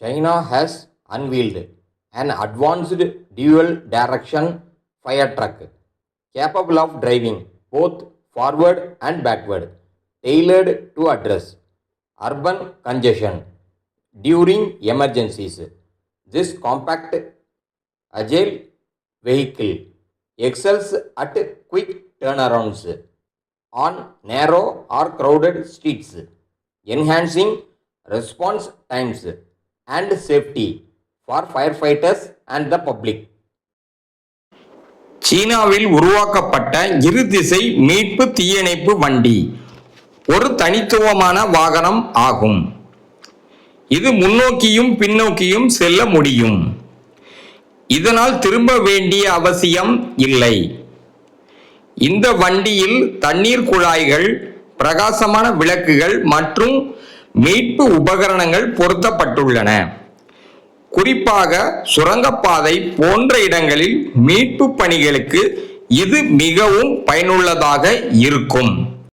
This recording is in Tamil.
China has unveiled an advanced dual direction fire truck capable of driving both forward and backward, tailored to address urban congestion during emergencies. This compact, agile vehicle excels at quick turnarounds on narrow or crowded streets, enhancing response times and safety for firefighters and the public. சீனாவில் உருவாக்கப்பட்ட இருதிசை மீட்பு தீயணைப்பு வண்டி ஒரு தனித்துவமான வாகனம் ஆகும். இது முன்னோக்கியும் பின்னோக்கியும் செல்ல முடியும். இதனால் திரும்ப வேண்டிய அவசியம் இல்லை. இந்த வண்டியில் தண்ணீர் குழாய்கள், பிரகாசமான விளக்குகள் மற்றும் மீட்பு உபகரணங்கள் பொருத்தப்பட்டுள்ளன. குறிப்பாக சுரங்கப்பாதை போன்ற இடங்களில் மீட்பு பணிகளுக்கு இது மிகவும் பயனுள்ளதாக இருக்கும்.